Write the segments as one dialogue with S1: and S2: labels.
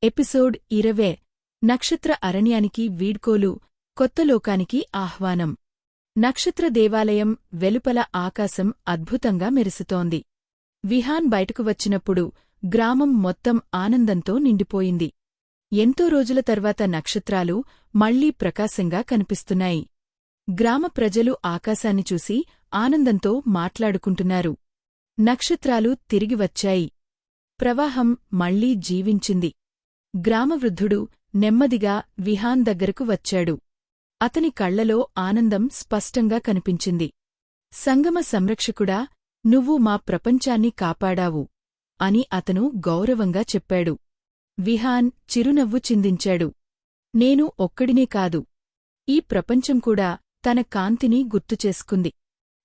S1: Episode 20 నక్షత్ర అరణ్యానికి వీడ్కోలు, కొత్త లోకానికి ఆహ్వానం. నక్షత్ర దేవాలయం వెలుపల ఆకాశం అద్భుతంగా మెరుస్తోంది. విహాన్ బయటకు వచ్చినప్పుడు గ్రామం మొత్తం ఆనందంతో నిండిపోయింది. ఎంతో రోజుల తర్వాత నక్షత్రాలు మళ్లీ ప్రకాశంగా కనిపిస్తున్నాయి. గ్రామ ప్రజలు ఆకాశాన్ని చూసి ఆనందంతో మాట్లాడుకుంటున్నారు. నక్షత్రాలు తిరిగి వచ్చాయి. ప్రవాహం మళ్లీ జీవించింది. గ్రామవృద్ధుడు నెమ్మదిగా విహాన్ దగ్గరకు వచ్చాడు. అతని కళ్లలో ఆనందం స్పష్టంగా కనిపించింది. సంగమ సంరక్షకుడా, నువ్వు మా ప్రపంచాన్ని కాపాడావు అని అతను గౌరవంగా చెప్పాడు. విహాన్ చిరునవ్వు చిందించాడు. నేను ఒక్కడినే కాదు, ఈ ప్రపంచం కూడా తన కాంతిని గుర్తుచేసుకుంది.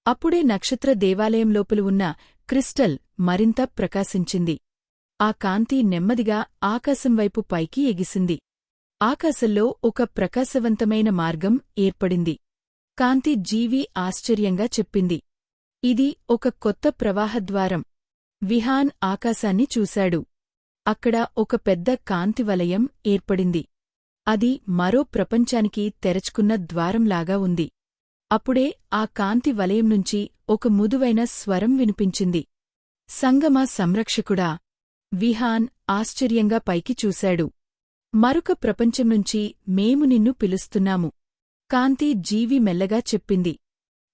S1: అప్పుడే నక్షత్ర దేవాలయం లోపల ఉన్న క్రిస్టల్ మరింత ప్రకాశించింది. ఆ కాంతి నెమ్మదిగా ఆకాశం వైపు పైకి ఎగిసింది. ఆకాశంలో ఒక ప్రకాశవంతమైన మార్గం ఏర్పడింది. కాంతి జీవి ఆశ్చర్యంగా చెప్పింది, ఇది ఒక కొత్త ప్రవాహద్వారం. విహాన్ ఆకాశాన్ని చూశాడు. అక్కడ ఒక పెద్ద కాంతి వలయం ఏర్పడింది. అది మరో ప్రపంచానికి తెరచుకున్న ద్వారంలాగా ఉంది. అప్పుడే ఆ కాంతి వలయం నుంచి ఒక ముదువైన స్వరం వినిపించింది. సంగమ సంరక్షకుడా! విహాన్ ఆశ్చర్యంగా పైకి చూశాడు. మరొక ప్రపంచం నుంచి మేము నిన్ను పిలుస్తున్నాము. కాంతి జీవి మెల్లగా చెప్పింది.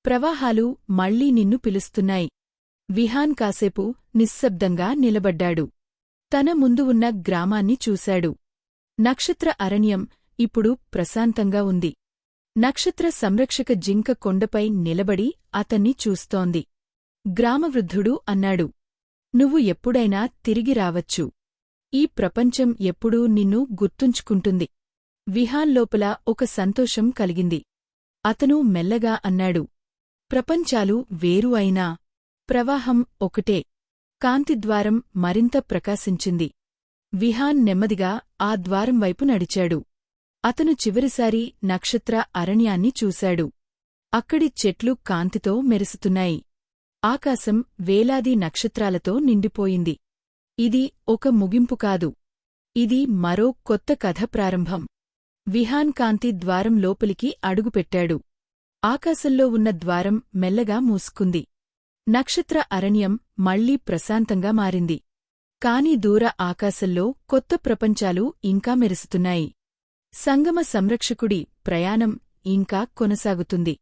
S1: ప్రవాహాలు మళ్లీ నిన్ను పిలుస్తున్నాయి. విహాన్ కాసేపు నిశ్శబ్దంగా నిలబడ్డాడు. తన ముందు ఉన్న గ్రామాన్ని చూశాడు. నక్షత్ర అరణ్యం ఇప్పుడు ప్రశాంతంగా ఉంది. నక్షత్ర సంరక్షక జింక కొండపై నిలబడి అతన్ని చూస్తోంది. గ్రామవృద్ధుడు అన్నాడు, నువ్వు ఎప్పుడైనా తిరిగి రావచ్చు. ఈ ప్రపంచం ఎప్పుడూ నిన్ను గుర్తుంచుకుంటుంది. విహాన్ లోపల ఒక సంతోషం కలిగింది. అతను మెల్లగా అన్నాడు, ప్రపంచాలు వేరు అయినా ప్రవాహం ఒకటే. కాంతిద్వారం మరింత ప్రకాశించింది. విహాన్ నెమ్మదిగా ఆ ద్వారం వైపు నడిచాడు. అతను చివరిసారి నక్షత్ర అరణ్యాన్ని చూశాడు. అక్కడి చెట్లు కాంతితో మెరుస్తున్నాయి. ఆకాశం వేలాది నక్షత్రాలతో నిండిపోయింది. ఇది ఒక ముగింపు కాదు, ఇది మరో కొత్త కథ ప్రారంభం. విహాన్ కాంతి ద్వారం లోపలికి అడుగుపెట్టాడు. ఆకాశంలో ఉన్న ద్వారం మెల్లగా మూసుకుంది. నక్షత్ర అరణ్యం మళ్లీ ప్రశాంతంగా మారింది. కాని దూర ఆకాశంలో కొత్త ప్రపంచాలు ఇంకా మెరుస్తున్నాయి. సంగమ సంరక్షకుడి ప్రయాణం ఇంకా కొనసాగుతుంది.